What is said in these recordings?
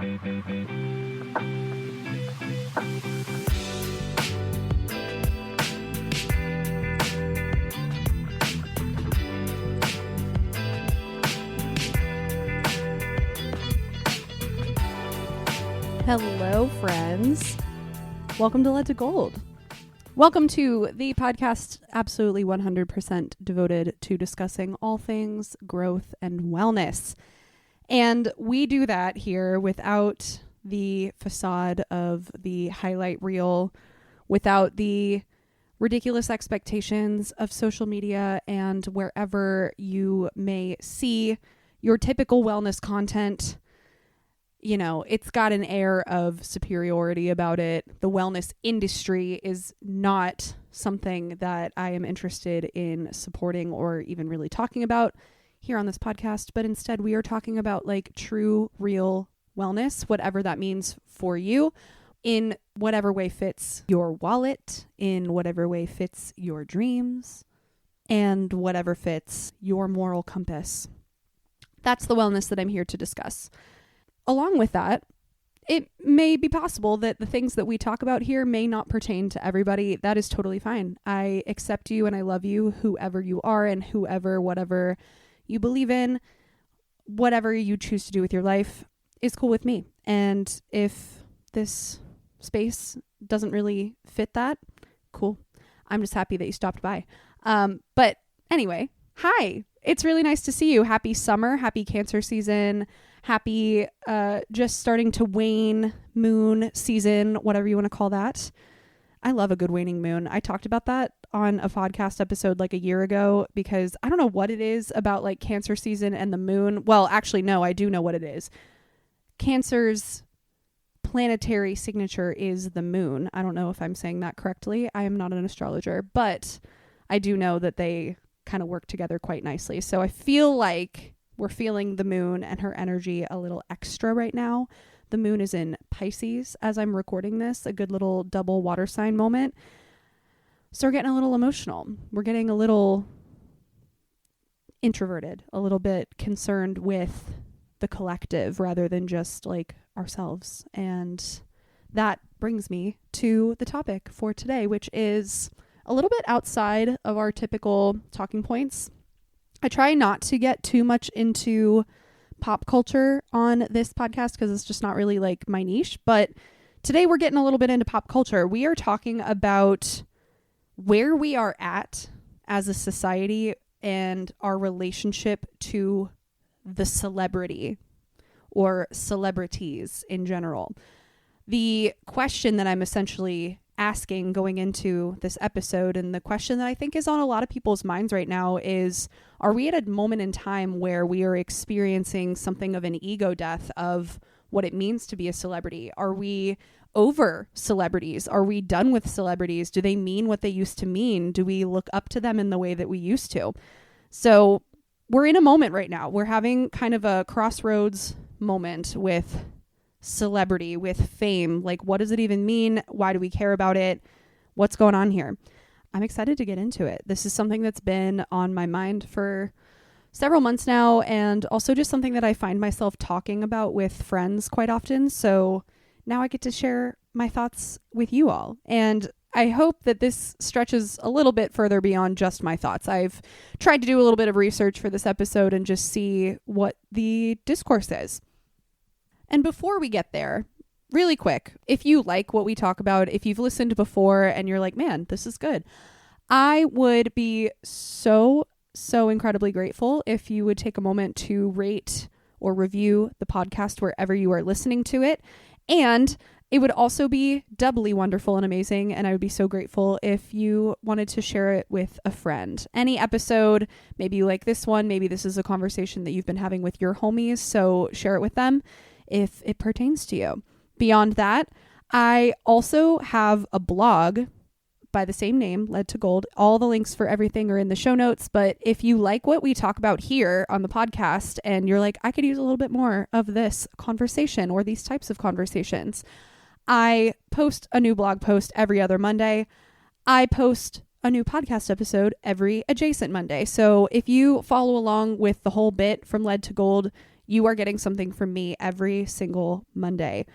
Hello, friends. Welcome to Lead to Gold. Welcome to the podcast absolutely 100% devoted to discussing all things growth and wellness. And we do that here without the facade of the highlight reel, without the ridiculous expectations of social media and wherever you may see your typical wellness content. You know, it's got an air of superiority about it. The wellness industry is not something that I am interested in supporting or even really talking about here on this podcast, but instead we are talking about like true, real wellness, whatever that means for you, in whatever way fits your wallet, in whatever way fits your dreams, and whatever fits your moral compass. That's the wellness that I'm here to discuss. Along with that, it may be possible that the things that we talk about here may not pertain to everybody. That is totally fine. I accept you and I love you, whoever you are and whatever you believe in. Whatever you choose to do with your life is cool with me. And if this space doesn't really fit that, cool. I'm just happy that you stopped by. But anyway, hi. It's really nice to see you. Happy summer. Happy Cancer season. Happy just starting to wane moon season, whatever you want to call that. I love a good waning moon. I talked about that on a podcast episode like a year ago because I don't know what it is about like Cancer season and the moon. Well, actually, no, I do know what it is. Cancer's planetary signature is the moon. I don't know if I'm saying that correctly. I am not an astrologer, but I do know that they kind of work together quite nicely. So I feel like we're feeling the moon and her energy a little extra right now. The moon is in Pisces as I'm recording this, a good little double water sign moment. So we're getting a little emotional. We're getting a little introverted, a little bit concerned with the collective rather than just like ourselves. And that brings me to the topic for today, which is a little bit outside of our typical talking points. I try not to get too much into pop culture on this podcast because it's just not really like my niche. But today we're getting a little bit into pop culture. We are talking about where we are at as a society and our relationship to the celebrity or celebrities in general. The question that I'm essentially asking going into this episode, and the question that I think is on a lot of people's minds right now is, are we at a moment in time where we are experiencing something of an ego death of what it means to be a celebrity? Are we over celebrities? Are we done with celebrities? Do they mean what they used to mean? Do we look up to them in the way that we used to? So we're in a moment right now. We're having kind of a crossroads moment with celebrity, with fame. Like, what does it even mean? Why do we care about it? What's going on here? I'm excited to get into it. This is something that's been on my mind for several months now, and also just something that I find myself talking about with friends quite often. So now I get to share my thoughts with you all. And I hope that this stretches a little bit further beyond just my thoughts. I've tried to do a little bit of research for this episode and just see what the discourse is. And before we get there, really quick, if you like what we talk about, if you've listened before and you're like, man, this is good, I would be so incredibly grateful if you would take a moment to rate or review the podcast wherever you are listening to it. And it would also be doubly wonderful and amazing, and I would be so grateful if you wanted to share it with a friend. Any episode, maybe you like this one, maybe this is a conversation that you've been having with your homies, so share it with them if it pertains to you. Beyond that, I also have a blog by the same name, Lead to Gold. All the links for everything are in the show notes, but if you like what we talk about here on the podcast and you're like, I could use a little bit more of this conversation or these types of conversations, I post a new blog post every other Monday. I post a new podcast episode every adjacent Monday. So if you follow along with the whole bit from Lead to Gold, You are getting something from me every single Monday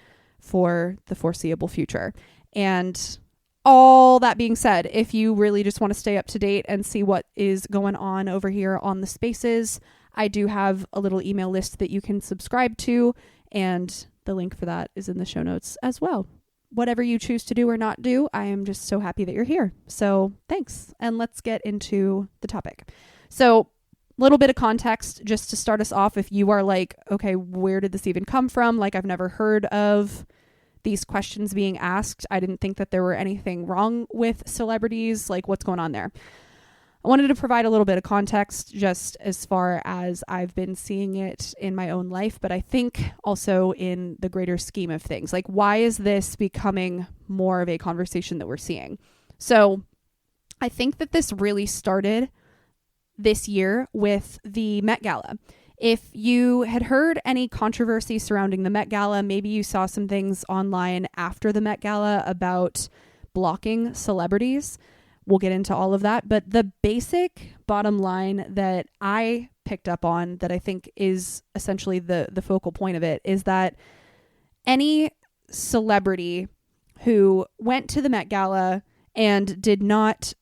for the foreseeable future. And all that being said, if you really just want to stay up to date and see what is going on over here on the spaces, I do have a little email list that you can subscribe to, and the link for that is in the show notes as well. Whatever you choose to do or not do, I am just so happy that you're here. So thanks. And let's get into the topic. So a little bit of context just to start us off. If you are like, okay, where did this even come from? Like, I've never heard of these questions being asked. I didn't think that there were anything wrong with celebrities. Like, what's going on there? I wanted to provide a little bit of context just as far as I've been seeing it in my own life, but I think also in the greater scheme of things. Like, why is this becoming more of a conversation that we're seeing? So I think that this really started this year with the Met Gala. If you had heard any controversy surrounding the Met Gala, maybe you saw some things online after the Met Gala about blocking celebrities. We'll get into all of that. But the basic bottom line that I picked up on that I think is essentially the focal point of it is that any celebrity who went to the Met Gala and did not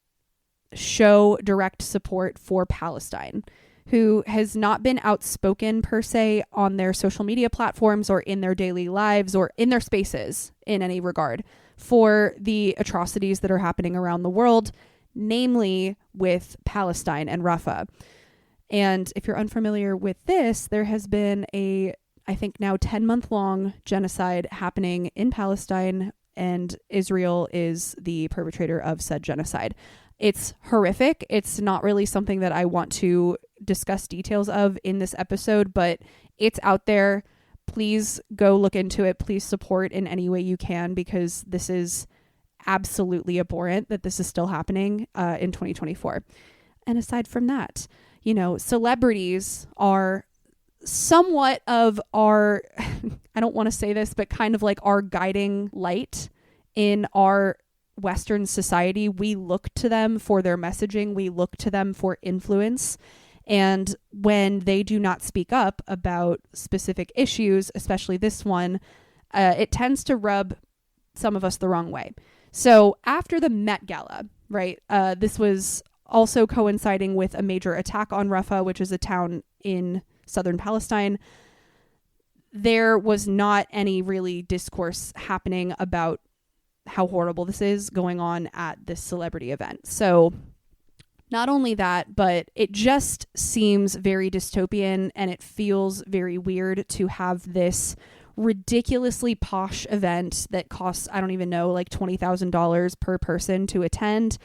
show direct support for Palestine, who has not been outspoken per se on their social media platforms or in their daily lives or in their spaces in any regard for the atrocities that are happening around the world, namely with Palestine and Rafah. And if you're unfamiliar with this, there has been I think now 10-month-long genocide happening in Palestine, and Israel is the perpetrator of said genocide. It's horrific. It's not really something that I want to discuss details of in this episode, but it's out there. Please go look into it. Please support in any way you can, because this is absolutely abhorrent that this is still happening in 2024. And aside from that, celebrities are somewhat of our, I don't want to say this, but kind of like our guiding light in our Western society. We look to them for their messaging. We look to them for influence. And when they do not speak up about specific issues, especially this one, it tends to rub some of us the wrong way. So after the Met Gala, right, this was also coinciding with a major attack on Rafah, which is a town in southern Palestine. There was not any really discourse happening about how horrible this is going on at this celebrity event. So not only that, but it just seems very dystopian, and it feels very weird to have this ridiculously posh event that costs, I don't even know, like $20,000 per person to attend.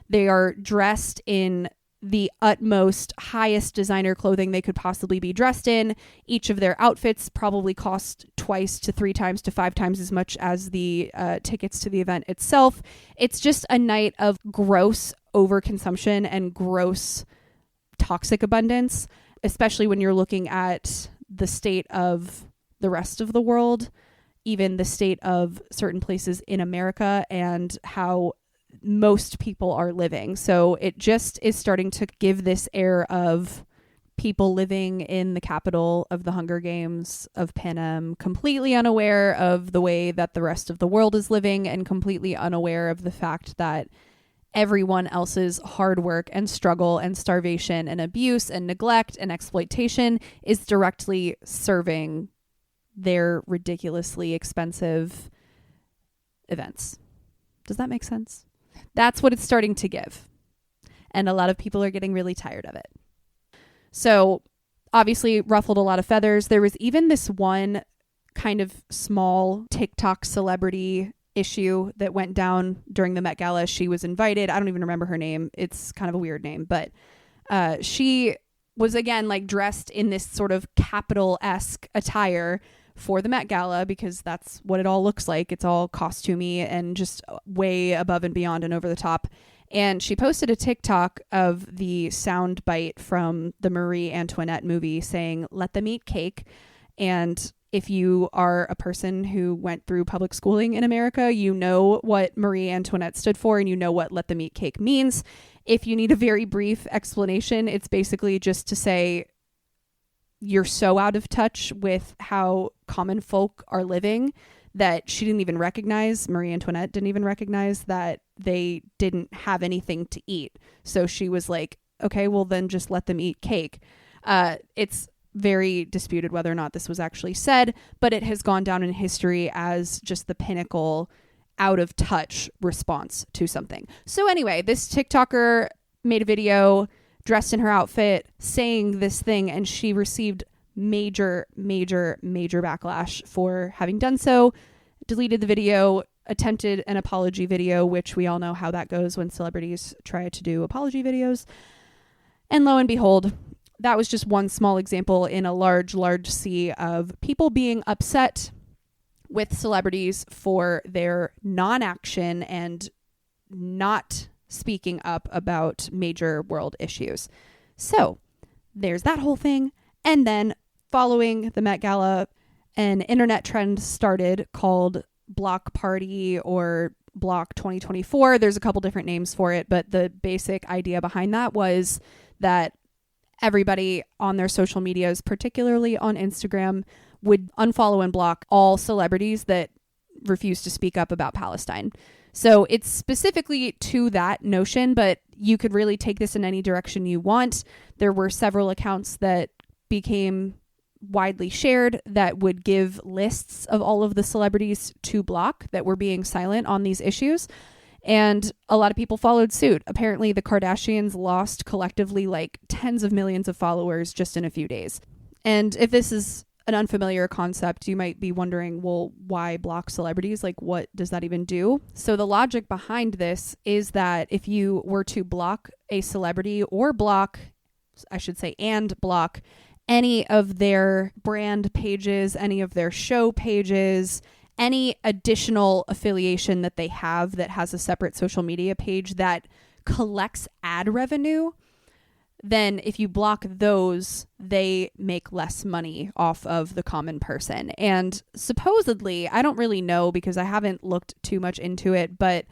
They are dressed in the utmost highest designer clothing they could possibly be dressed in. Each of their outfits probably cost 2 to 3 times to 5 times as much as the tickets to the event itself. It's just a night of gross overconsumption and gross toxic abundance, especially when you're looking at the state of the rest of the world, even the state of certain places in America and how most people are living. So it just is starting to give this air of people living in the capital of the Hunger Games of Panem, completely unaware of the way that the rest of the world is living and completely unaware of the fact that everyone else's hard work and struggle and starvation and abuse and neglect and exploitation is directly serving their ridiculously expensive events. Does that make sense? That's what it's starting to give. And a lot of people are getting really tired of it. So obviously ruffled a lot of feathers. There was even this one kind of small TikTok celebrity issue that went down during the Met Gala. She was invited. I don't even remember her name. It's kind of a weird name, but she was again like dressed in this sort of capital-esque attire for the Met Gala, because that's what it all looks like. It's all costumey and just way above and beyond and over the top. And she posted a TikTok of the sound bite from the Marie Antoinette movie saying, "Let them eat cake." And if you are a person who went through public schooling in America, you know what Marie Antoinette stood for, and you know what "let them eat cake" means. If you need a very brief explanation, it's basically just to say, you're so out of touch with how common folk are living that she didn't even recognize, Marie Antoinette didn't even recognize that they didn't have anything to eat. So she was like, okay, well then just let them eat cake. It's very disputed whether or not this was actually said, but it has gone down in history as just the pinnacle out of touch response to something. So anyway, this TikToker made a video dressed in her outfit saying this thing, and she received major backlash for having done so, deleted the video, attempted an apology video, which we all know how that goes when celebrities try to do apology videos. And lo and behold, that was just one small example in a large sea of people being upset with celebrities for their non-action and not speaking up about major world issues. So there's that whole thing. And then following the Met Gala, an internet trend started called Block Party or Block 2024. There's a couple different names for it, but the basic idea behind that was that everybody on their social medias, particularly on Instagram, would unfollow and block all celebrities that refuse to speak up about Palestine. So it's specifically to that notion, but you could really take this in any direction you want. There were several accounts that became widely shared that would give lists of all of the celebrities to block that were being silent on these issues. And a lot of people followed suit. Apparently, the Kardashians lost collectively like tens of millions of followers just in a few days. And if this is an unfamiliar concept, you might be wondering, well, why block celebrities? Like, what does that even do? So the logic behind this is that if you were to block a celebrity or block any of their brand pages, any of their show pages, any additional affiliation that they have that has a separate social media page that collects ad revenue, then if you block those, they make less money off of the common person. And supposedly, I don't really know because I haven't looked too much into it, but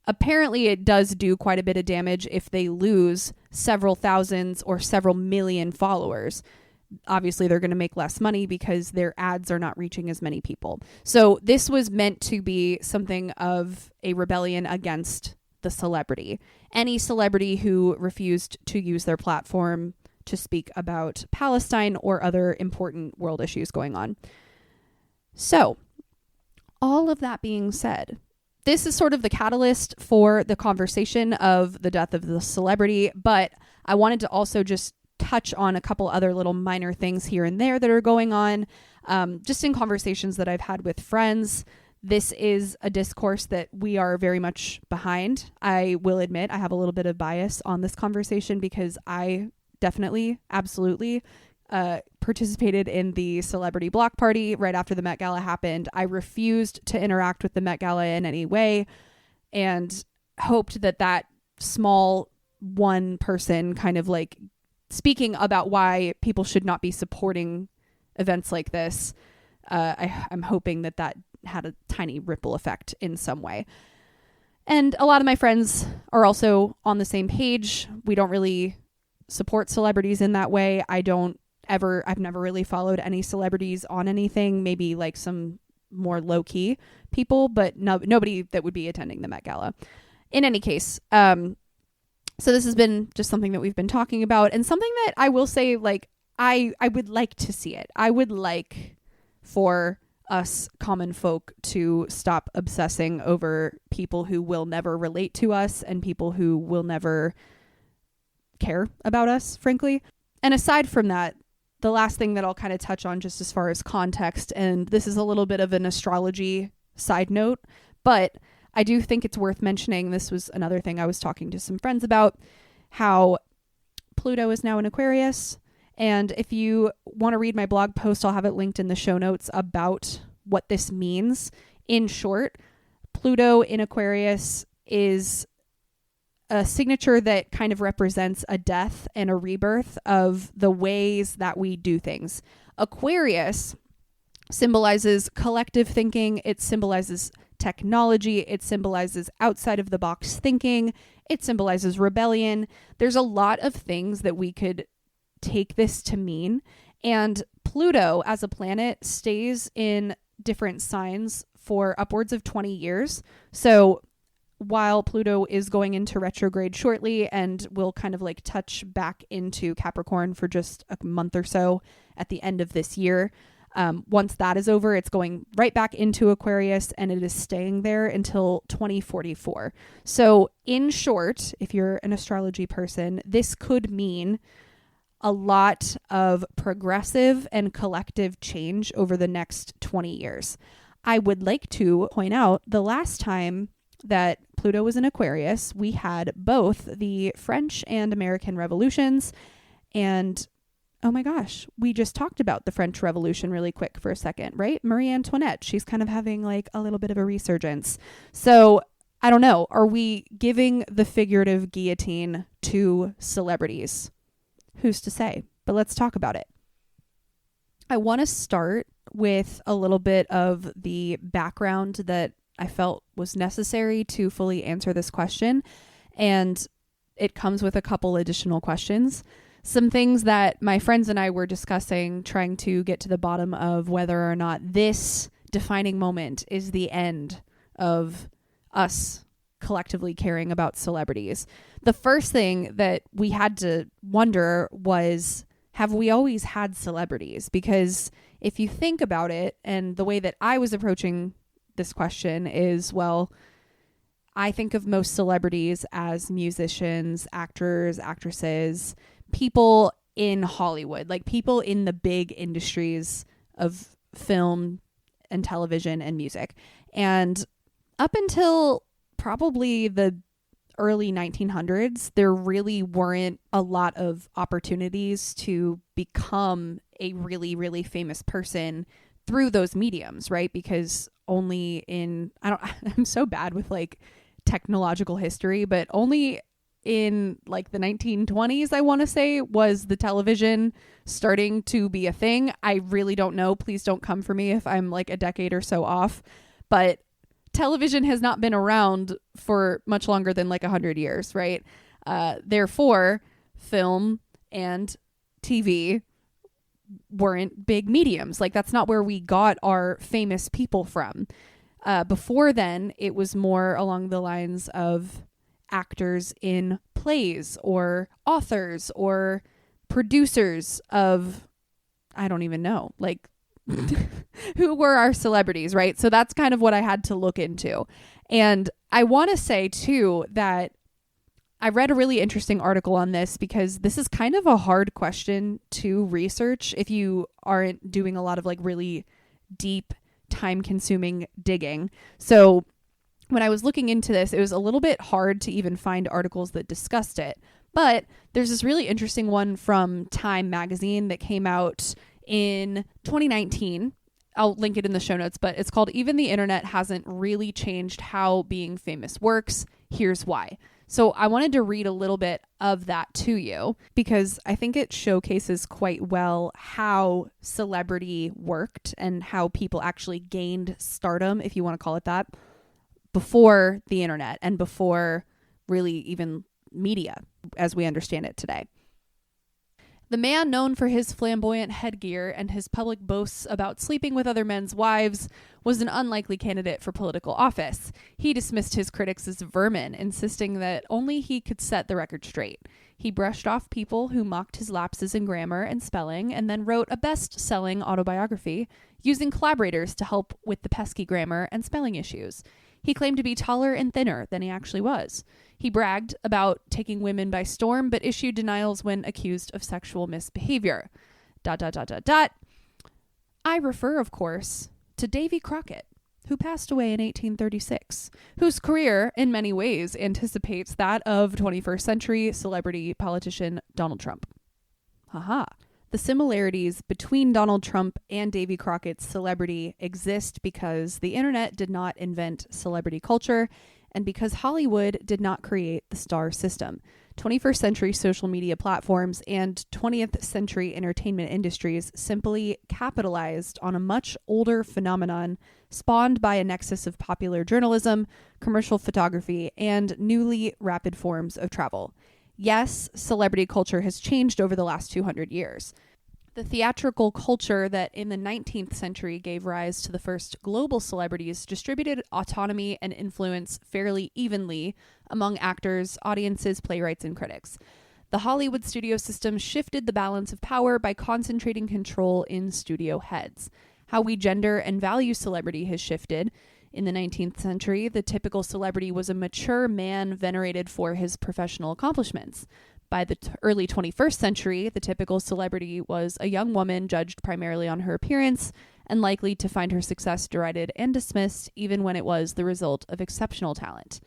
apparently it does do quite a bit of damage if they lose several thousands or several million followers. Obviously, they're going to make less money because their ads are not reaching as many people. So this was meant to be something of a rebellion against the celebrity. Any celebrity who refused to use their platform to speak about Palestine or other important world issues going on. So, all of that being said, this is sort of the catalyst for the conversation of the death of the celebrity, but I wanted to also just touch on a couple other little minor things here and there that are going on, just in conversations that I've had with friends. This is a discourse that we are very much behind. I will admit I have a little bit of bias on this conversation because I definitely, absolutely participated in the celebrity block party right after the Met Gala happened. I refused to interact with the Met Gala in any way and hoped that that small one person kind of like speaking about why people should not be supporting events like this. I'm hoping that that had a tiny ripple effect in some way. And a lot of my friends are also on the same page. We don't really support celebrities in that way. I've never really followed any celebrities on anything, maybe like some more low-key people, but nobody that would be attending the Met Gala. In any case, so this has been just something that we've been talking about, and something that I will say, like, I would like to see it. I would like for us common folk to stop obsessing over people who will never relate to us and people who will never care about us, frankly. And aside from that, the last thing that I'll kind of touch on just as far as context, and this is a little bit of an astrology side note, but I do think it's worth mentioning. This was another thing I was talking to some friends about, how Pluto is now in Aquarius. And if you want to read my blog post, I'll have it linked in the show notes about what this means. In short, Pluto in Aquarius is a signature that kind of represents a death and a rebirth of the ways that we do things. Aquarius symbolizes collective thinking. It symbolizes technology. It symbolizes outside of the box thinking. It symbolizes rebellion. There's a lot of things that we could take this to mean. And Pluto as a planet stays in different signs for upwards of 20 years. So while Pluto is going into retrograde shortly and will kind of like touch back into Capricorn for just a month or so at the end of this year, once that is over, it's going right back into Aquarius, and it is staying there until 2044. So in short, if you're an astrology person, this could mean a lot of progressive and collective change over the next 20 years. I would like to point out the last time that Pluto was in Aquarius, we had both the French and American revolutions. And oh my gosh, we just talked about the French Revolution really quick for a second, right? Marie Antoinette, she's kind of having like a little bit of a resurgence. So I don't know, are we giving the figurative guillotine to celebrities? Who's to say? But let's talk about it. I want to start with a little bit of the background that I felt was necessary to fully answer this question. And it comes with a couple additional questions. Some things that my friends and I were discussing, trying to get to the bottom of whether or not this defining moment is the end of us collectively caring about celebrities. The first thing that we had to wonder was, have we always had celebrities? Because if you think about it, and the way that I was approaching this question is, well, I think of most celebrities as musicians, actors, actresses, people in Hollywood, like people in the big industries of film and television and music. And up until probably the early 1900s, there really weren't a lot of opportunities to become a really, really famous person through those mediums, right? Because only I'm so bad with like technological history, but only in like the 1920s, I want to say, was the television starting to be a thing. I really don't know. Please don't come for me if I'm like a decade or so off. But television has not been around for much longer than like 100 years, right? Therefore, film and TV weren't big mediums. Like, that's not where we got our famous people from. Before then, it was more along the lines of actors in plays or authors or producers of, I don't even know, like who were our celebrities, right? So that's kind of what I had to look into. And I want to say too that I read a really interesting article on this, because this is kind of a hard question to research if you aren't doing a lot of like really deep, time-consuming digging. So when I was looking into this, it was a little bit hard to even find articles that discussed it. But there's this really interesting one from Time magazine that came out in 2019. I'll link it in the show notes, but it's called "Even the Internet Hasn't Really Changed How Being Famous Works. Here's Why." So I wanted to read a little bit of that to you, because I think it showcases quite well how celebrity worked and how people actually gained stardom, if you want to call it that, before the internet and before really even media as we understand it today. The man known for his flamboyant headgear and his public boasts about sleeping with other men's wives was an unlikely candidate for political office. He dismissed his critics as vermin, insisting that only he could set the record straight. He brushed off people who mocked his lapses in grammar and spelling, and then wrote a best-selling autobiography, using collaborators to help with the pesky grammar and spelling issues. He claimed to be taller and thinner than he actually was. He bragged about taking women by storm, but issued denials when accused of sexual misbehavior. ... I refer, of course, to Davy Crockett, who passed away in 1836, whose career, in many ways, anticipates that of 21st century celebrity politician Donald Trump. Haha. The similarities between Donald Trump and Davy Crockett's celebrity exist because the internet did not invent celebrity culture, and because Hollywood did not create the star system. 21st century social media platforms and 20th century entertainment industries simply capitalized on a much older phenomenon spawned by a nexus of popular journalism, commercial photography, and newly rapid forms of travel. Yes, celebrity culture has changed over the last 200 years. The theatrical culture that in the 19th century gave rise to the first global celebrities distributed autonomy and influence fairly evenly among actors, audiences, playwrights, and critics. The Hollywood studio system shifted the balance of power by concentrating control in studio heads. How we gender and value celebrity has shifted. In the 19th century, the typical celebrity was a mature man venerated for his professional accomplishments. By the early 21st century, the typical celebrity was a young woman judged primarily on her appearance and likely to find her success derided and dismissed, even when it was the result of exceptional talent.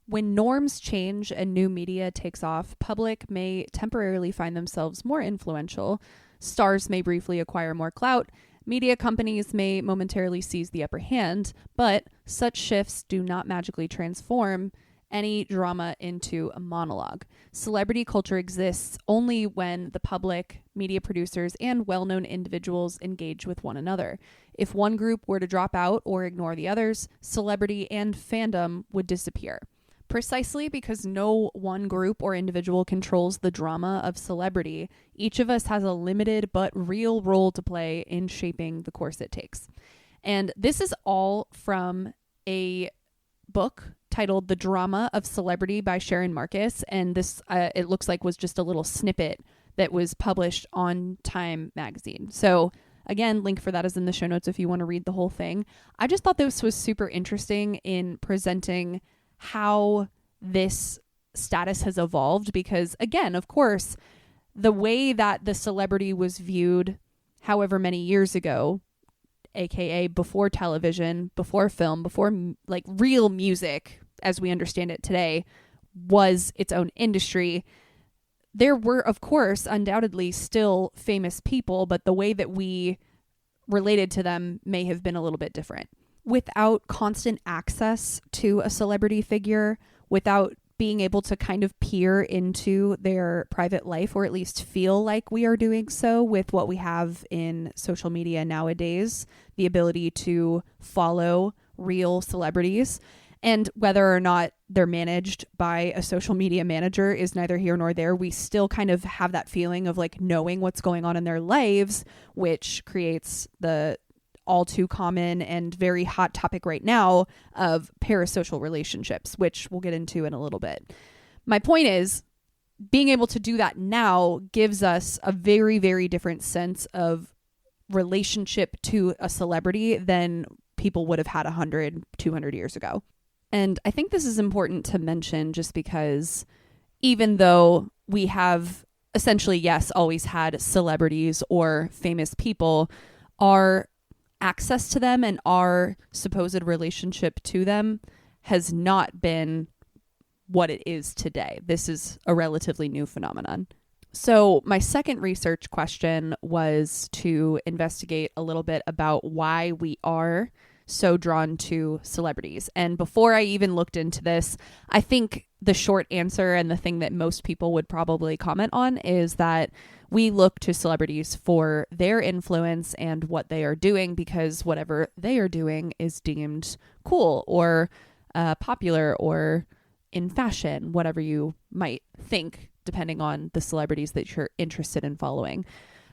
When norms change and new media takes off, public may temporarily find themselves more influential, stars may briefly acquire more clout, media companies may momentarily seize the upper hand, but such shifts do not magically transform any drama into a monologue. Celebrity culture exists only when the public, media producers, and well-known individuals engage with one another. If one group were to drop out or ignore the others, celebrity and fandom would disappear. Precisely because no one group or individual controls the drama of celebrity, each of us has a limited but real role to play in shaping the course it takes. And this is all from a book titled The Drama of Celebrity by Sharon Marcus. And this, it looks like, was just a little snippet that was published on Time magazine. So again, link for that is in the show notes if you want to read the whole thing. I just thought this was super interesting in presenting how this status has evolved because, again, of course, the way that the celebrity was viewed however many years ago, aka before television, before film, before like real music as we understand it today, was its own industry. There were, of course, undoubtedly still famous people, but the way that we related to them may have been a little bit different. Without constant access to a celebrity figure, without being able to kind of peer into their private life, or at least feel like we are doing so with what we have in social media nowadays, the ability to follow real celebrities, and whether or not they're managed by a social media manager is neither here nor there. We still kind of have that feeling of like knowing what's going on in their lives, which creates the all too common and very hot topic right now of parasocial relationships, which we'll get into in a little bit. My point is, being able to do that now gives us a very, very different sense of relationship to a celebrity than people would have had 100, 200 years ago. And I think this is important to mention just because even though we have essentially, yes, always had celebrities or famous people, our access to them and our supposed relationship to them has not been what it is today. This is a relatively new phenomenon. So my second research question was to investigate a little bit about why we are so drawn to celebrities. And before I even looked into this, I think the short answer and the thing that most people would probably comment on is that we look to celebrities for their influence and what they are doing because whatever they are doing is deemed cool or popular or in fashion, whatever you might think, depending on the celebrities that you're interested in following.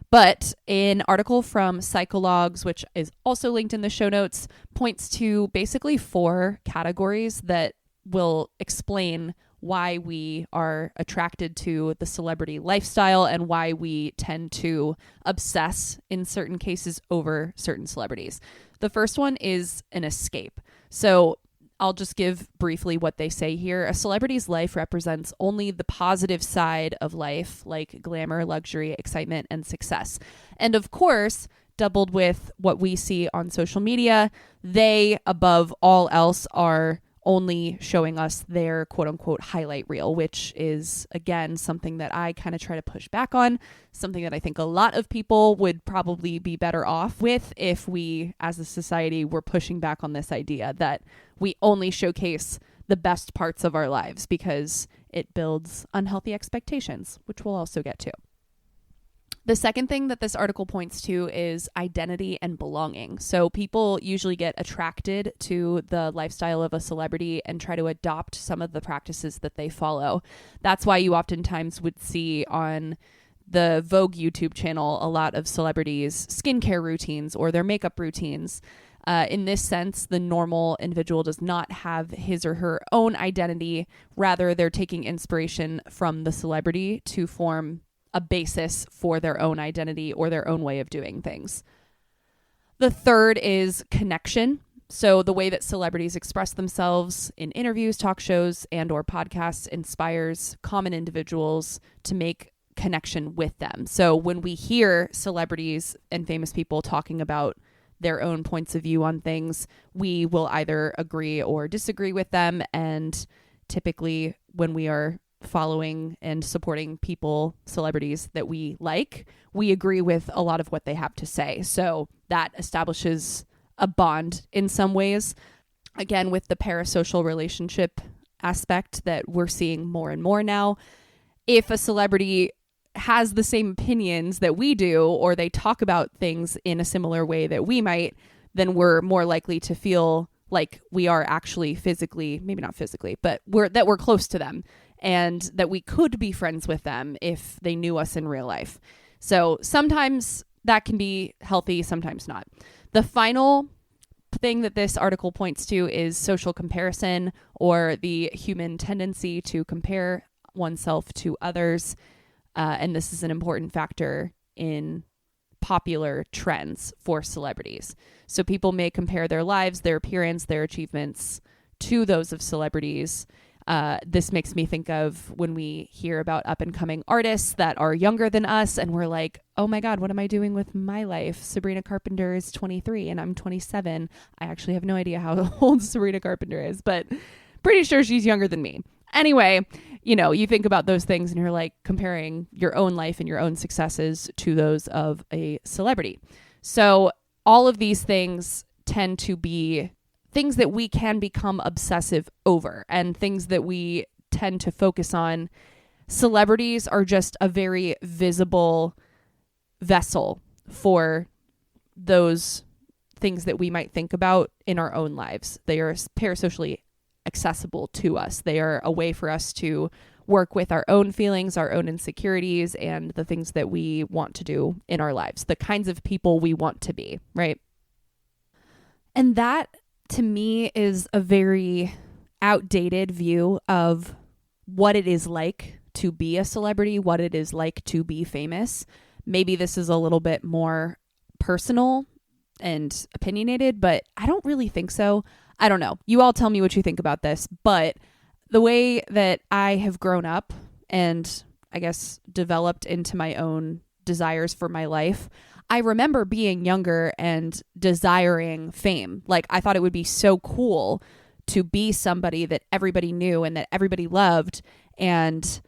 But an article from Psychologues, which is also linked in the show notes, points to basically 4 categories that will explain why we are attracted to the celebrity lifestyle and why we tend to obsess in certain cases over certain celebrities. The first one is an escape. So I'll just give briefly what they say here. A celebrity's life represents only the positive side of life, like glamour, luxury, excitement, and success. And of course, doubled with what we see on social media, they, above all else, are only showing us their quote unquote highlight reel, which is, again, something that I kind of try to push back on, something that I think a lot of people would probably be better off with if we as a society were pushing back on this idea that we only showcase the best parts of our lives because it builds unhealthy expectations, which we'll also get to. The second thing that this article points to is identity and belonging. So people usually get attracted to the lifestyle of a celebrity and try to adopt some of the practices that they follow. That's why you oftentimes would see on the Vogue YouTube channel a lot of celebrities' skincare routines or their makeup routines. In this sense, the normal individual does not have his or her own identity. Rather, they're taking inspiration from the celebrity to form a basis for their own identity or their own way of doing things. The third is connection. So the way that celebrities express themselves in interviews, talk shows, and or podcasts inspires common individuals to make connection with them. So when we hear celebrities and famous people talking about their own points of view on things, we will either agree or disagree with them. And typically when we are following and supporting people, celebrities that we like, we agree with a lot of what they have to say. So that establishes a bond in some ways. Again, with the parasocial relationship aspect that we're seeing more and more now, if a celebrity has the same opinions that we do, or they talk about things in a similar way that we might, then we're more likely to feel like we are actually physically, maybe not physically, but we're close to them and that we could be friends with them if they knew us in real life. So sometimes that can be healthy, sometimes not. The final thing that this article points to is social comparison, or the human tendency to compare oneself to others. And this is an important factor in popular trends for celebrities. So people may compare their lives, their appearance, their achievements to those of celebrities. This makes me think of when we hear about up and coming artists that are younger than us and we're like, oh my God, what am I doing with my life? Sabrina Carpenter is 23 and I'm 27. I actually have no idea how old Sabrina Carpenter is, but pretty sure she's younger than me. Anyway, you think about those things and you're like comparing your own life and your own successes to those of a celebrity. So all of these things tend to be things that we can become obsessive over and things that we tend to focus on. Celebrities are just a very visible vessel for those things that we might think about in our own lives. They are parasocially accessible to us. They are a way for us to work with our own feelings, our own insecurities, and the things that we want to do in our lives, the kinds of people we want to be, right? And that, to me, is a very outdated view of what it is like to be a celebrity, what it is like to be famous. Maybe this is a little bit more personal and opinionated, but I don't really think so. I don't know. You all tell me what you think about this, but the way that I have grown up and I guess developed into my own desires for my life, I remember being younger and desiring fame. Like, I thought it would be so cool to be somebody that everybody knew and that everybody loved and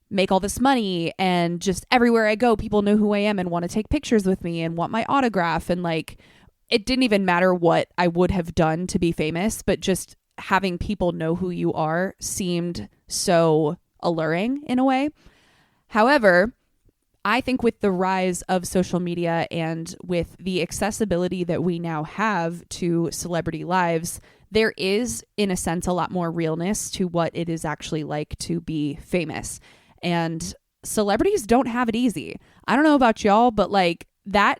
make all this money, and just everywhere I go, people know who I am and want to take pictures with me and want my autograph. And like, it didn't even matter what I would have done to be famous, but just having people know who you are seemed so alluring in a way. However, I think with the rise of social media and with the accessibility that we now have to celebrity lives, there is, in a sense, a lot more realness to what it is actually like to be famous. And celebrities don't have it easy. I don't know about y'all, but like that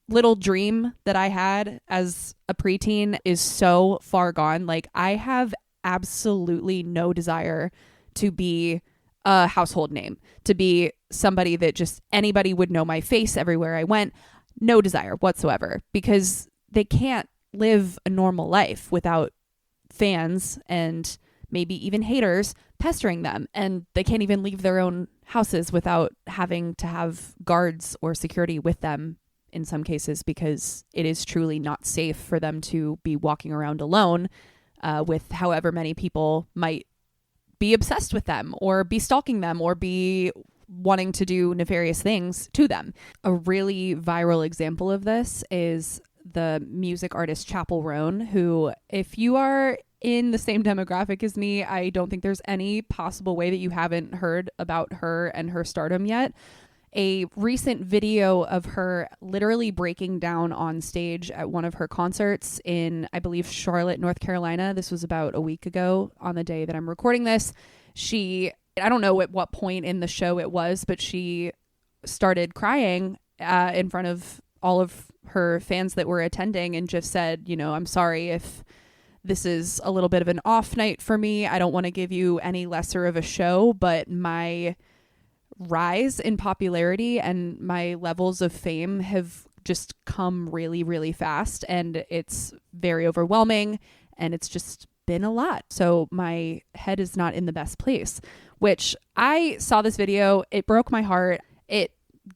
little dream that I had as a preteen is so far gone. Like, I have absolutely no desire to be a household name, to be somebody that just anybody would know my face everywhere I went. No desire whatsoever, because they can't live a normal life without fans and maybe even haters pestering them. And they can't even leave their own houses without having to have guards or security with them in some cases, because it is truly not safe for them to be walking around alone with however many people might be obsessed with them or be stalking them or be wanting to do nefarious things to them. A really viral example of this is the music artist Chappell Roan, who, if you are in the same demographic as me, I don't think there's any possible way that you haven't heard about her and her stardom yet. A recent video of her literally breaking down on stage at one of her concerts in, I believe, Charlotte, North Carolina. This was about a week ago on the day that I'm recording this. I don't know at what point in the show it was, but she started crying in front of all of her fans that were attending and just said, I'm sorry if this is a little bit of an off night for me. I don't want to give you any lesser of a show, but my rise in popularity and my levels of fame have just come really, really fast, and it's very overwhelming, and it's just been a lot. So my head is not in the best place, which I saw this video. It broke my heart. It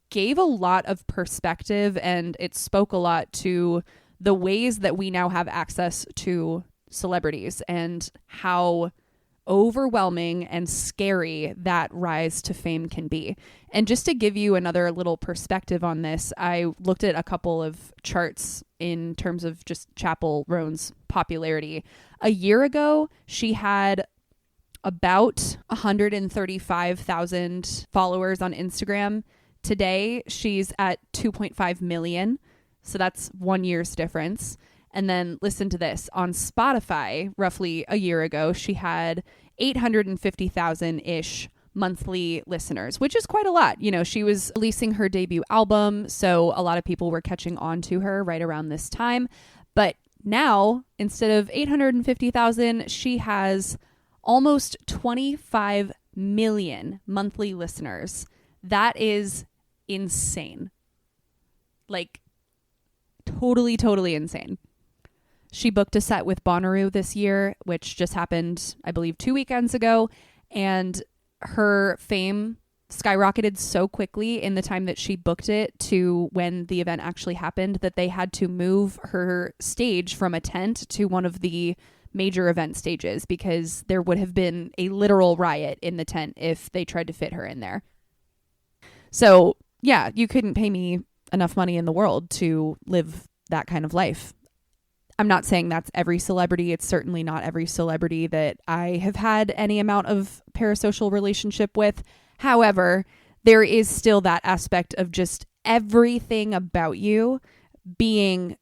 gave a lot of perspective, and it spoke a lot to the ways that we now have access to celebrities and how overwhelming and scary that rise to fame can be. And just to give you another little perspective on this, I looked at a couple of charts in terms of just Chappell Roan's popularity. A year ago, she had about 135,000 followers on Instagram. Today, she's at 2.5 million. So that's 1 year's difference. And then listen to this. On Spotify, roughly a year ago, she had 850,000-ish monthly listeners, which is quite a lot. She was releasing her debut album, so a lot of people were catching on to her right around this time. But now, instead of 850,000, she has almost 25 million monthly listeners. That is insane. Like, totally insane. She booked a set with Bonnaroo this year, which just happened, I believe, 2 weekends ago. And her fame skyrocketed so quickly in the time that she booked it to when the event actually happened that they had to move her stage from a tent to one of the major event stages because there would have been a literal riot in the tent if they tried to fit her in there. So, yeah, you couldn't pay me enough money in the world to live that kind of life. I'm not saying that's every celebrity. It's certainly not every celebrity that I have had any amount of parasocial relationship with. However, there is still that aspect of just everything about you being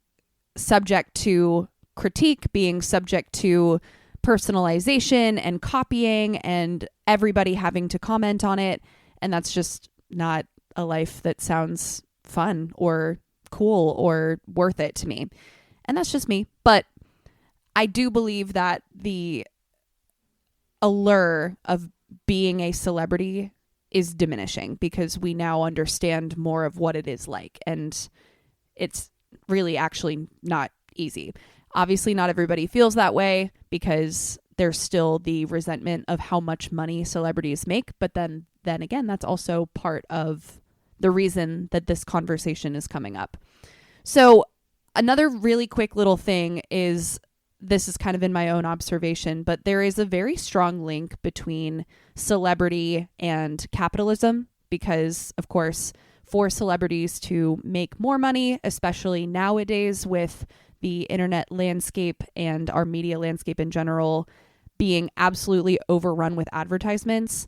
subject to critique, being subject to personalization and copying, and everybody having to comment on it. And that's just not a life that sounds fun or cool or worth it to me. And that's just me. But I do believe that the allure of being a celebrity is diminishing because we now understand more of what it is like. And it's really actually not easy. Obviously, not everybody feels that way because there's still the resentment of how much money celebrities make. But then again, that's also part of the reason that this conversation is coming up. So another really quick little thing is, this is kind of in my own observation, but there is a very strong link between celebrity and capitalism because, of course, for celebrities to make more money, especially nowadays with the internet landscape and our media landscape in general being absolutely overrun with advertisements,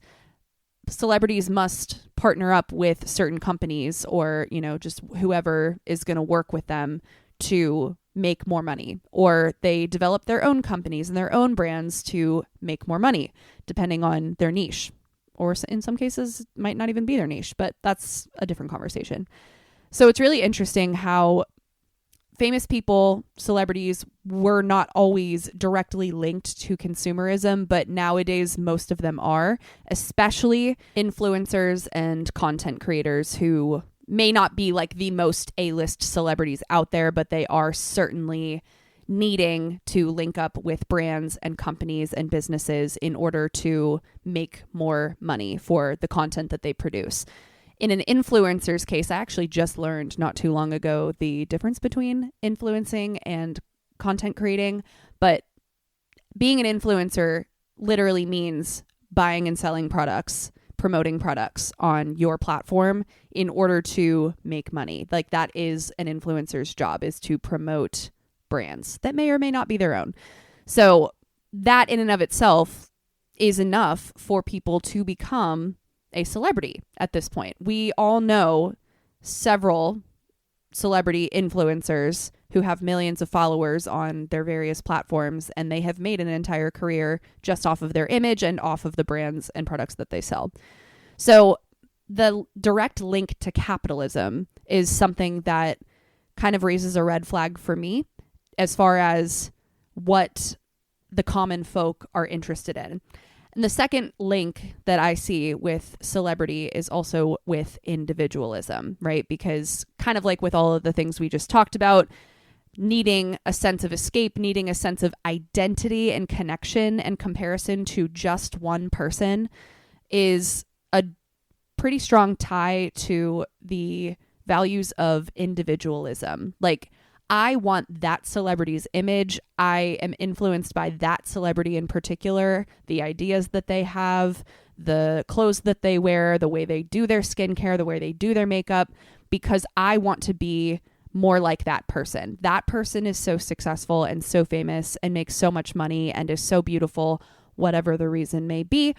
celebrities must partner up with certain companies or, just whoever is going to work with them to make more money, or they develop their own companies and their own brands to make more money, depending on their niche, or in some cases might not even be their niche, but that's a different conversation. So it's really interesting how famous people, celebrities, were not always directly linked to consumerism, but nowadays most of them are, especially influencers and content creators who may not be like the most A-list celebrities out there, but they are certainly needing to link up with brands and companies and businesses in order to make more money for the content that they produce. In an influencer's case, I actually just learned not too long ago the difference between influencing and content creating, but being an influencer literally means buying and selling products, promoting products on your platform in order to make money. Like, that is an influencer's job, is to promote brands that may or may not be their own. So that in and of itself is enough for people to become a celebrity at this point. We all know several celebrity influencers who have millions of followers on their various platforms, and they have made an entire career just off of their image and off of the brands and products that they sell. So the direct link to capitalism is something that kind of raises a red flag for me as far as what the common folk are interested in. And the second link that I see with celebrity is also with individualism, right? Because kind of like with all of the things we just talked about, needing a sense of escape, needing a sense of identity and connection and comparison to just one person is a pretty strong tie to the values of individualism. Like, I want that celebrity's image. I am influenced by that celebrity in particular, the ideas that they have, the clothes that they wear, the way they do their skincare, the way they do their makeup, because I want to be more like that person. That person is so successful and so famous and makes so much money and is so beautiful, whatever the reason may be,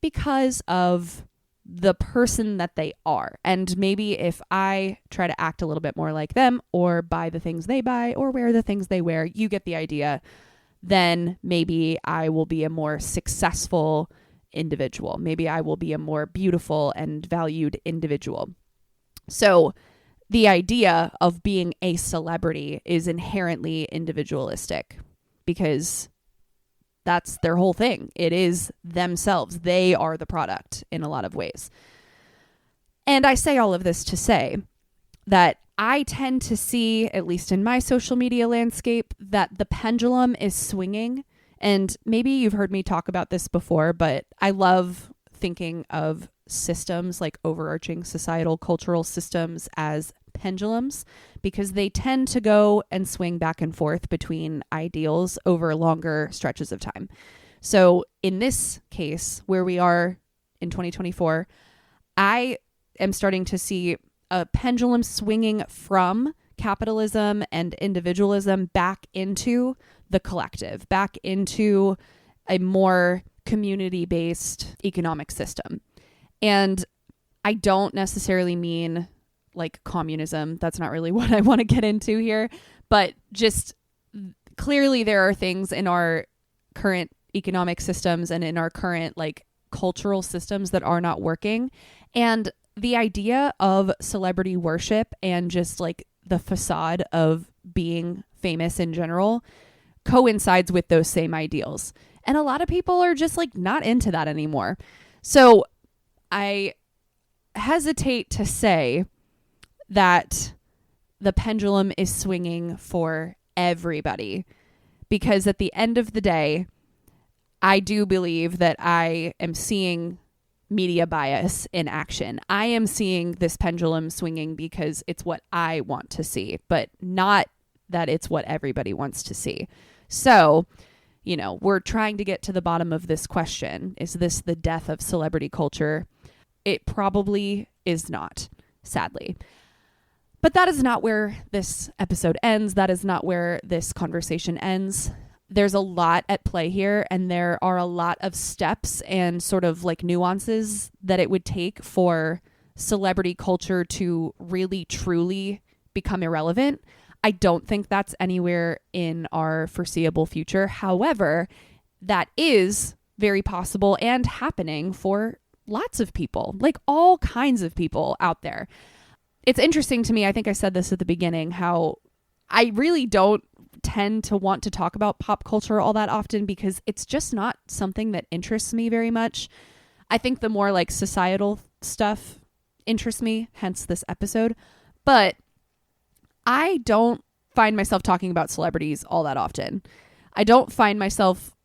because of the person that they are. And maybe if I try to act a little bit more like them, or buy the things they buy, or wear the things they wear, you get the idea, then maybe I will be a more successful individual. Maybe I will be a more beautiful and valued individual. So the idea of being a celebrity is inherently individualistic, because that's their whole thing. It is themselves. They are the product in a lot of ways. And I say all of this to say that I tend to see, at least in my social media landscape, that the pendulum is swinging. And maybe you've heard me talk about this before, but I love thinking of systems, like overarching societal cultural systems, as pendulums, because they tend to go and swing back and forth between ideals over longer stretches of time. So in this case, where we are in 2024, I am starting to see a pendulum swinging from capitalism and individualism back into the collective, back into a more community-based economic system. And I don't necessarily mean like communism. That's not really what I want to get into here, but just clearly there are things in our current economic systems and in our current like cultural systems that are not working. And the idea of celebrity worship and just like the facade of being famous in general coincides with those same ideals. And a lot of people are just like not into that anymore. So I hesitate to say that the pendulum is swinging for everybody, because at the end of the day, I do believe that I am seeing media bias in action. I am seeing this pendulum swinging because it's what I want to see, but not that it's what everybody wants to see. So, you know, we're trying to get to the bottom of this question. Is this the death of celebrity culture? It probably is not, sadly. But that is not where this episode ends. That is not where this conversation ends. There's a lot at play here, and there are a lot of steps and sort of like nuances that it would take for celebrity culture to really, truly become irrelevant. I don't think that's anywhere in our foreseeable future. However, that is very possible and happening for lots of people, like all kinds of people out there. It's interesting to me, I think I said this at the beginning, how I really don't tend to want to talk about pop culture all that often because it's just not something that interests me very much. I think the more like societal stuff interests me, hence this episode. But I don't find myself talking about celebrities all that often. I don't find myself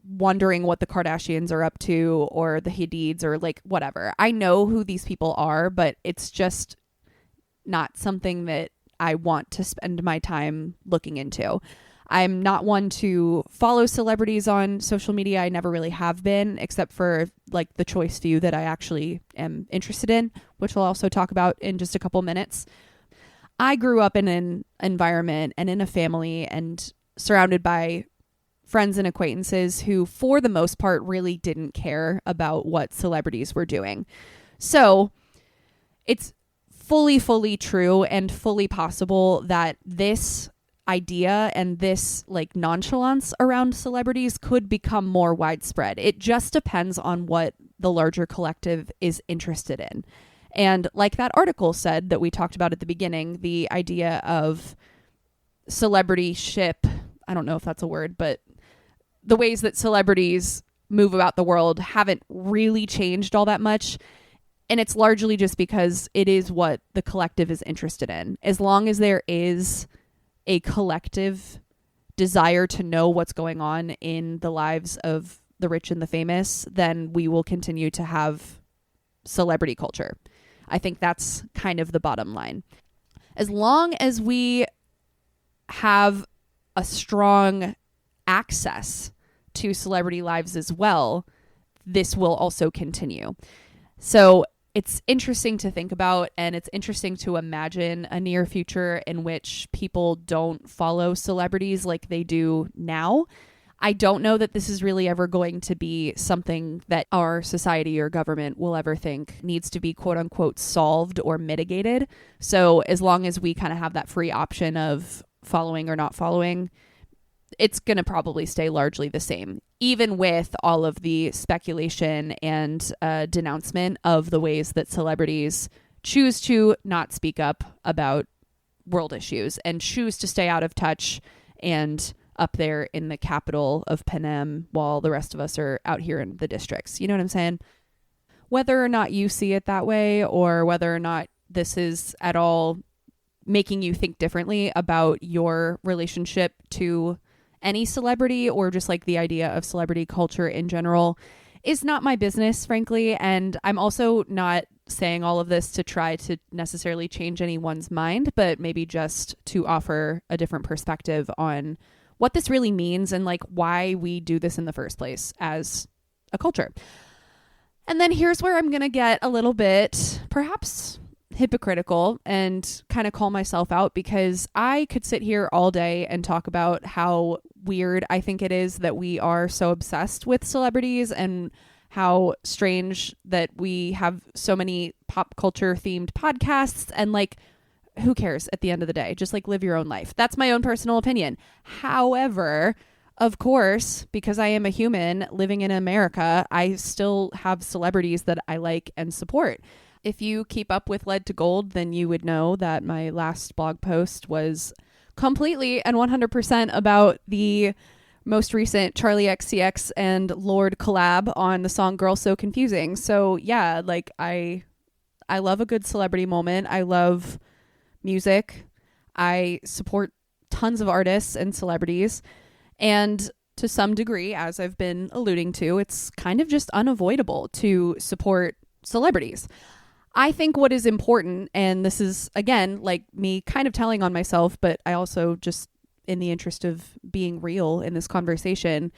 wondering what the Kardashians are up to or the Hadids or like whatever. I know who these people are, but it's just not something that I want to spend my time looking into. I'm not one to follow celebrities on social media. I never really have been, except for like the choice few that I actually am interested in, which we'll also talk about in just a couple minutes. I grew up in an environment and in a family and surrounded by friends and acquaintances who, for the most part, really didn't care about what celebrities were doing. So it's fully true and fully possible that this idea and this like nonchalance around celebrities could become more widespread. It just depends on what the larger collective is interested in. And like that article said that we talked about at the beginning, the idea of celebrity ship, I don't know if that's a word, but the ways that celebrities move about the world haven't really changed all that much. And it's largely just because it is what the collective is interested in. As long as there is a collective desire to know what's going on in the lives of the rich and the famous, then we will continue to have celebrity culture. I think that's kind of the bottom line. As long as we have a strong access to celebrity lives as well, this will also continue. So it's interesting to think about, and it's interesting to imagine a near future in which people don't follow celebrities like they do now. I don't know that this is really ever going to be something that our society or government will ever think needs to be quote unquote solved or mitigated. So as long as we kind of have that free option of following or not following, it's going to probably stay largely the same, even with all of the speculation and denouncement of the ways that celebrities choose to not speak up about world issues and choose to stay out of touch and up there in the capital of Panem while the rest of us are out here in the districts. You know what I'm saying? Whether or not you see it that way, or whether or not this is at all making you think differently about your relationship to any celebrity, or just like the idea of celebrity culture in general, is not my business, frankly. And I'm also not saying all of this to try to necessarily change anyone's mind, but maybe just to offer a different perspective on what this really means and like why we do this in the first place as a culture. And then here's where I'm going to get a little bit perhaps hypocritical and kind of call myself out, because I could sit here all day and talk about how weird I think it is that we are so obsessed with celebrities, and how strange that we have so many pop culture themed podcasts, and like, who cares at the end of the day? Just like live your own life. That's my own personal opinion. However, of course, because I am a human living in America, I still have celebrities that I like and support. If you keep up with Lead to Gold, then you would know that my last blog post was completely and 100% about the most recent Charlie XCX and Lorde collab on the song Girl So Confusing. So yeah, like I love a good celebrity moment. I love music. I support tons of artists and celebrities. And to some degree, as I've been alluding to, it's kind of just unavoidable to support celebrities. I think what is important, and this is, again, like me kind of telling on myself, but I also just, in the interest of being real in this conversation,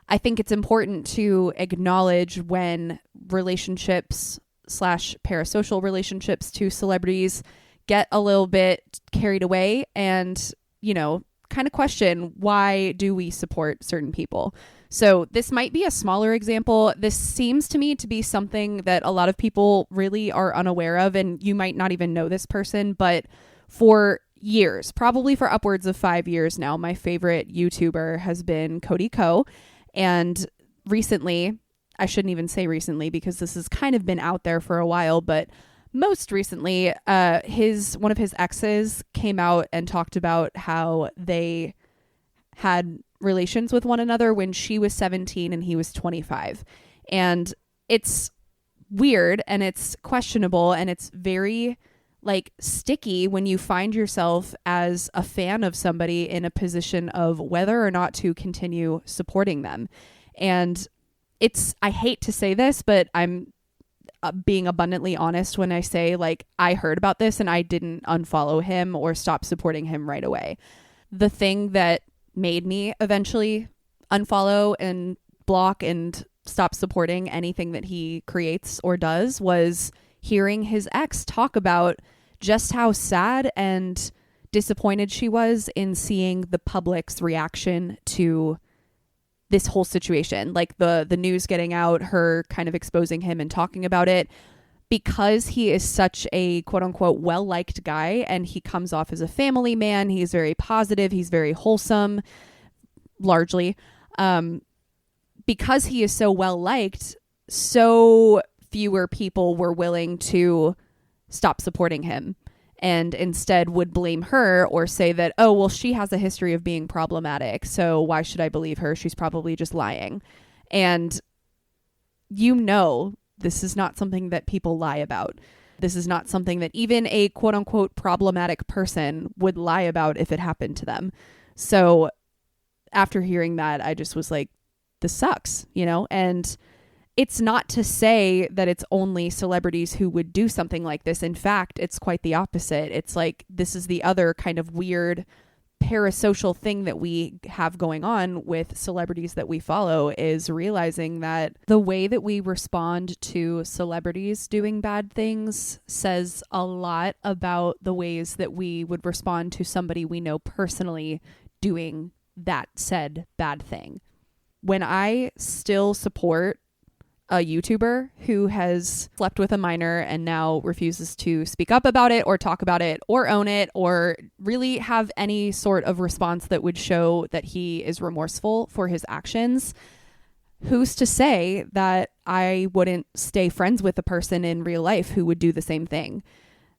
I think it's important to acknowledge when relationships / parasocial relationships to celebrities get a little bit carried away and, you know, kind of question, why do we support certain people? So this might be a smaller example. This seems to me to be something that a lot of people really are unaware of, and you might not even know this person, but for years, probably for upwards of 5 years now, my favorite YouTuber has been Cody Ko. And recently, I shouldn't even say recently because this has kind of been out there for a while, but most recently, one of his exes came out and talked about how they had relations with one another when she was 17 and he was 25. And it's weird and it's questionable and it's very like sticky when you find yourself as a fan of somebody in a position of whether or not to continue supporting them. And I hate to say this, but I'm being abundantly honest when I say, like, I heard about this and I didn't unfollow him or stop supporting him right away. The thing that made me eventually unfollow and block and stop supporting anything that he creates or does was hearing his ex talk about just how sad and disappointed she was in seeing the public's reaction to this whole situation, like the news getting out, her kind of exposing him and talking about it, because he is such a quote unquote well-liked guy and he comes off as a family man. He's very positive. He's very wholesome, largely. Because he is so well-liked, so fewer people were willing to stop supporting him and instead would blame her or say that, oh, well, she has a history of being problematic, so why should I believe her? She's probably just lying. And this is not something that people lie about. This is not something that even a quote unquote problematic person would lie about if it happened to them. So after hearing that, I just was like, this sucks, and it's not to say that it's only celebrities who would do something like this. In fact, it's quite the opposite. It's like, this is the other kind of weird parasocial thing that we have going on with celebrities that we follow, is realizing that the way that we respond to celebrities doing bad things says a lot about the ways that we would respond to somebody we know personally doing that said bad thing. When I still support a YouTuber who has slept with a minor and now refuses to speak up about it or talk about it or own it or really have any sort of response that would show that he is remorseful for his actions, who's to say that I wouldn't stay friends with a person in real life who would do the same thing?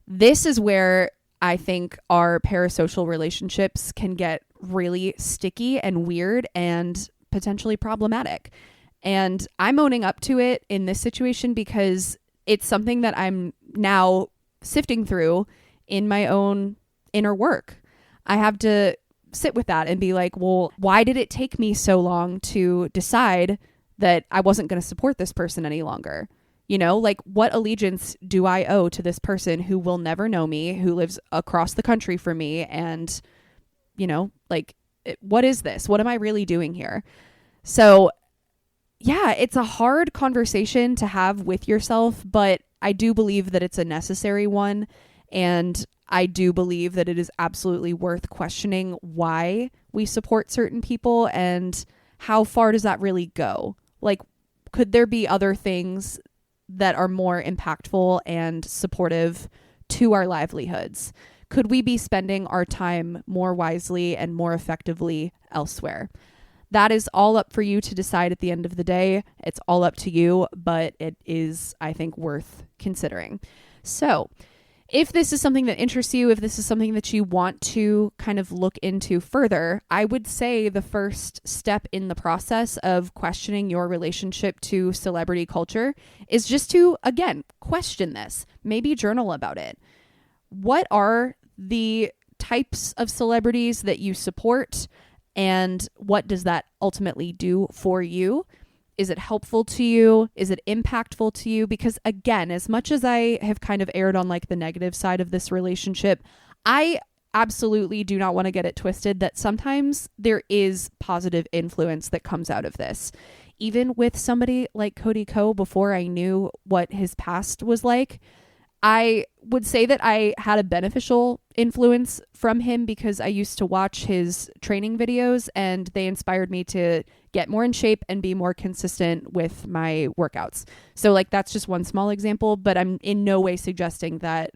This is where I think our parasocial relationships can get really sticky and weird and potentially problematic. And I'm owning up to it in this situation because it's something that I'm now sifting through in my own inner work. I have to sit with that and be like, well, why did it take me so long to decide that I wasn't going to support this person any longer? Like, what allegiance do I owe to this person who will never know me, who lives across the country from me? And, what is this? What am I really doing here? So yeah, it's a hard conversation to have with yourself, but I do believe that it's a necessary one. And I do believe that it is absolutely worth questioning why we support certain people and how far does that really go? Like, could there be other things that are more impactful and supportive to our livelihoods? Could we be spending our time more wisely and more effectively elsewhere? That is all up for you to decide at the end of the day. It's all up to you, but it is, I think, worth considering. So if this is something that interests you, if this is something that you want to kind of look into further, I would say the first step in the process of questioning your relationship to celebrity culture is just to, again, question this. Maybe journal about it. What are the types of celebrities that you support? And what does that ultimately do for you? Is it helpful to you? Is it impactful to you? Because again, as much as I have kind of erred on like the negative side of this relationship, I absolutely do not want to get it twisted that sometimes there is positive influence that comes out of this. Even with somebody like Cody Ko, before I knew what his past was like, I would say that I had a beneficial influence from him because I used to watch his training videos and they inspired me to get more in shape and be more consistent with my workouts. So like, that's just one small example, but I'm in no way suggesting that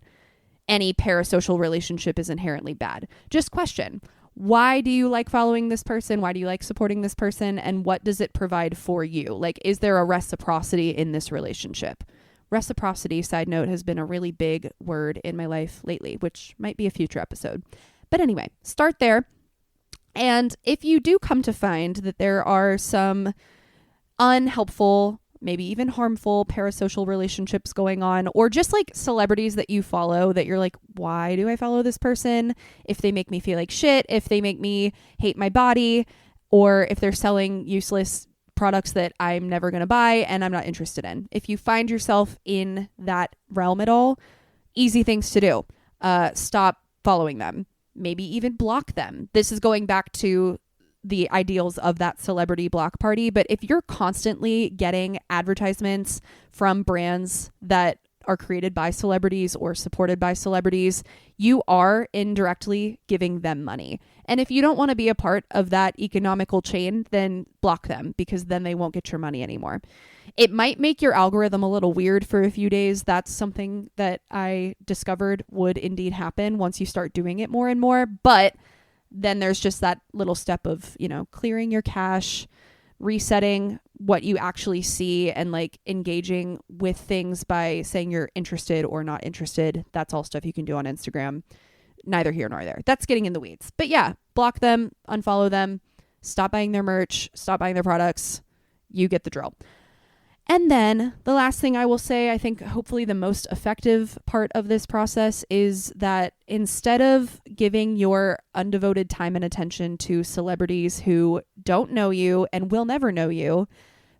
any parasocial relationship is inherently bad. Just question, why do you like following this person? Why do you like supporting this person? And what does it provide for you? Like, is there a reciprocity in this relationship? Reciprocity, side note, has been a really big word in my life lately, which might be a future episode. But anyway, start there. And if you do come to find that there are some unhelpful, maybe even harmful parasocial relationships going on, or just like celebrities that you follow that you're like, why do I follow this person? If they make me feel like shit, if they make me hate my body, or if they're selling useless products that I'm never going to buy and I'm not interested in. If you find yourself in that realm at all, easy things to do. Stop following them. Maybe even block them. This is going back to the ideals of that celebrity block party. But if you're constantly getting advertisements from brands that are created by celebrities or supported by celebrities, you are indirectly giving them money. And if you don't want to be a part of that economical chain, then block them because then they won't get your money anymore. It might make your algorithm a little weird for a few days. That's something that I discovered would indeed happen once you start doing it more and more. But then there's just that little step of, clearing your cache, resetting what you actually see and like engaging with things by saying you're interested or not interested. That's all stuff you can do on Instagram. Neither here nor there. That's getting in the weeds. But yeah, block them, unfollow them, stop buying their merch, stop buying their products. You get the drill. And then the last thing I will say, I think hopefully the most effective part of this process is that instead of giving your undevoted time and attention to celebrities who don't know you and will never know you,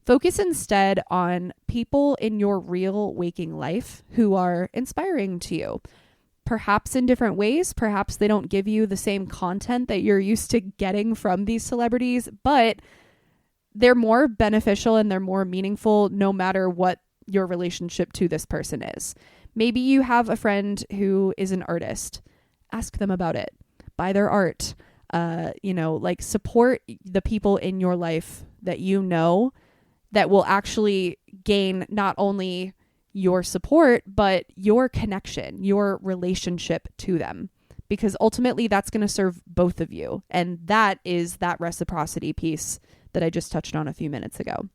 focus instead on people in your real waking life who are inspiring to you. Perhaps in different ways, perhaps they don't give you the same content that you're used to getting from these celebrities, but they're more beneficial and they're more meaningful no matter what your relationship to this person is. Maybe you have a friend who is an artist. Ask them about it. Buy their art. Like support the people in your life that you know that will actually gain not only your support, but your connection, your relationship to them. Because ultimately that's going to serve both of you. And that is that reciprocity piece that I just touched on a few minutes ago.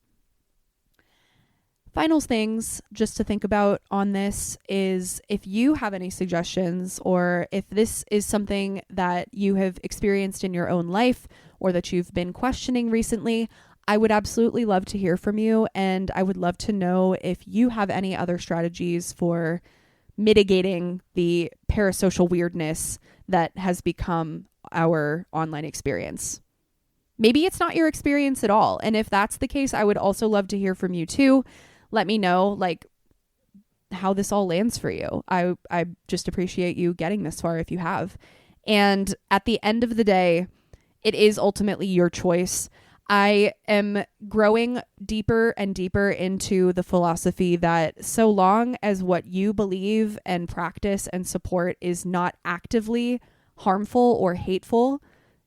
Final things just to think about on this is if you have any suggestions or if this is something that you have experienced in your own life or that you've been questioning recently, I would absolutely love to hear from you. And I would love to know if you have any other strategies for mitigating the parasocial weirdness that has become our online experience. Maybe it's not your experience at all. And if that's the case, I would also love to hear from you too. Let me know like how this all lands for you. I just appreciate you getting this far if you have. And at the end of the day, it is ultimately your choice. I am growing deeper and deeper into the philosophy that so long as what you believe and practice and support is not actively harmful or hateful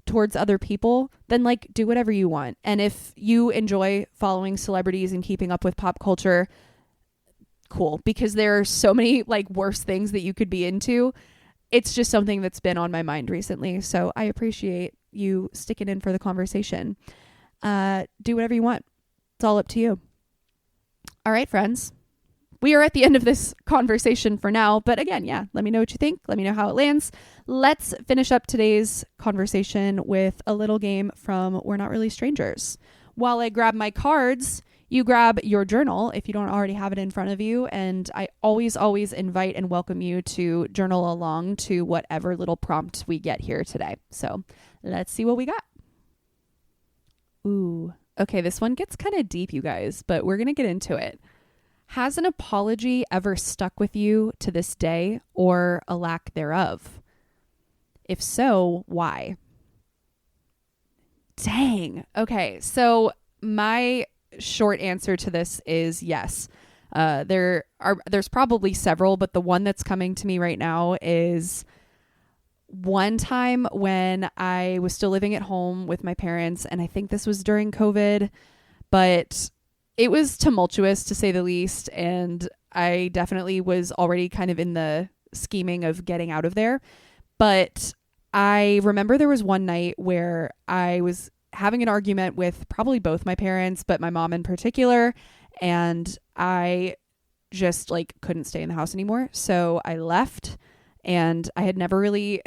towards other people, then like do whatever you want. And if you enjoy following celebrities and keeping up with pop culture, cool, because there are so many like worse things that you could be into. It's just something that's been on my mind recently. So I appreciate you sticking in for the conversation. Do whatever you want. It's all up to you. All right, friends. We are at the end of this conversation for now, but again, yeah, let me know what you think. Let me know how it lands. Let's finish up today's conversation with a little game from We're Not Really Strangers. While I grab my cards, you grab your journal if you don't already have it in front of you, and I always invite and welcome you to journal along to whatever little prompt we get here today. So let's see what we got. Ooh, okay, this one gets kind of deep, you guys, but we're going to get into it. Has an apology ever stuck with you to this day or a lack thereof? If so, why? Dang. Okay, so my short answer to this is yes. There's probably several, but the one that's coming to me right now is one time when I was still living at home with my parents, and I think this was during COVID, but it was tumultuous to say the least, and I definitely was already kind of in the scheming of getting out of there. But I remember there was one night where I was having an argument with probably both my parents, but my mom in particular, and I just like couldn't stay in the house anymore. So I left, and I had never really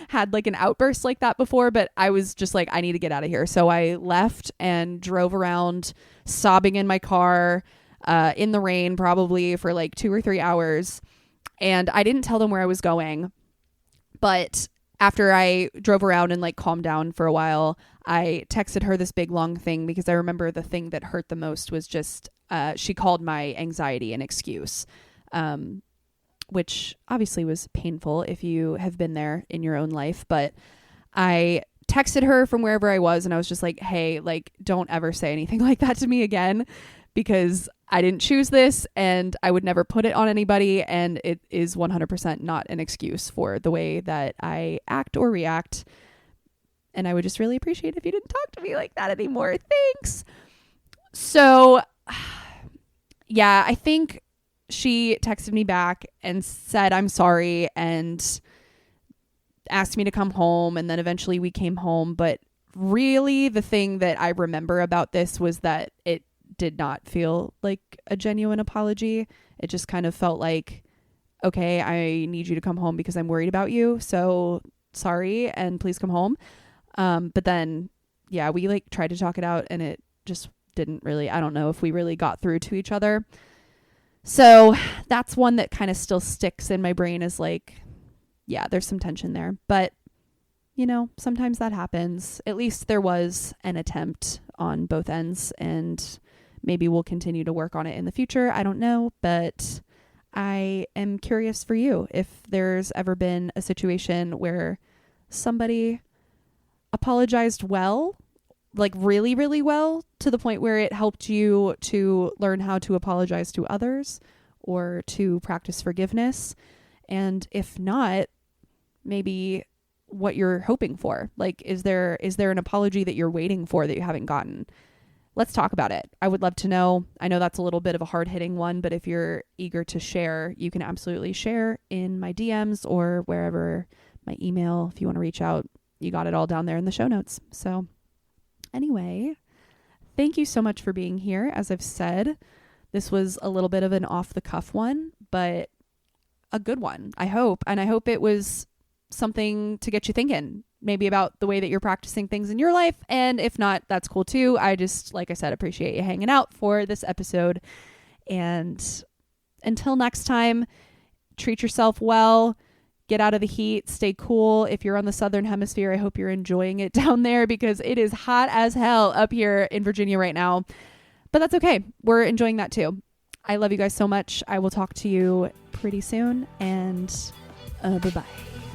had like an outburst like that before, but I was just like, I need to get out of here. So I left and drove around sobbing in my car in the rain probably for like 2 or 3 hours. And I didn't tell them where I was going. But after I drove around and like calmed down for a while, I texted her this big long thing because I remember the thing that hurt the most was just she called my anxiety an excuse. Which obviously was painful if you have been there in your own life. But I texted her from wherever I was, and I was just like, hey, like, don't ever say anything like that to me again, because I didn't choose this and I would never put it on anybody. And it is 100% not an excuse for the way that I act or react. And I would just really appreciate if you didn't talk to me like that anymore. Thanks. So yeah, I think she texted me back and said, I'm sorry, and asked me to come home. And then eventually we came home. But really the thing that I remember about this was that it did not feel like a genuine apology. It just kind of felt like, okay, I need you to come home because I'm worried about you. So sorry, and please come home. But then, yeah, we like tried to talk it out, and it just didn't really, I don't know if we really got through to each other. So that's one that kind of still sticks in my brain, is like, yeah, there's some tension there. But, you know, sometimes that happens. At least there was an attempt on both ends, and maybe we'll continue to work on it in the future. I don't know, but I am curious for you if there's ever been a situation where somebody apologized well, like really, really well, to the point where it helped you to learn how to apologize to others or to practice forgiveness. And if not, maybe what you're hoping for. Like, is there an apology that you're waiting for that you haven't gotten? Let's talk about it. I would love to know. I know that's a little bit of a hard-hitting one, but if you're eager to share, you can absolutely share in my DMs or wherever, my email, if you want to reach out. You got it all down there in the show notes. So anyway, thank you so much for being here. As I've said, this was a little bit of an off-the-cuff one, but a good one, I hope. And I hope it was something to get you thinking, maybe about the way that you're practicing things in your life. And if not, that's cool too. I just, like I said, appreciate you hanging out for this episode. And until next time, treat yourself well, get out of the heat, stay cool. If you're on the Southern Hemisphere, I hope you're enjoying it down there, because it is hot as hell up here in Virginia right now. But that's okay. We're enjoying that too. I love you guys so much. I will talk to you pretty soon, and bye-bye.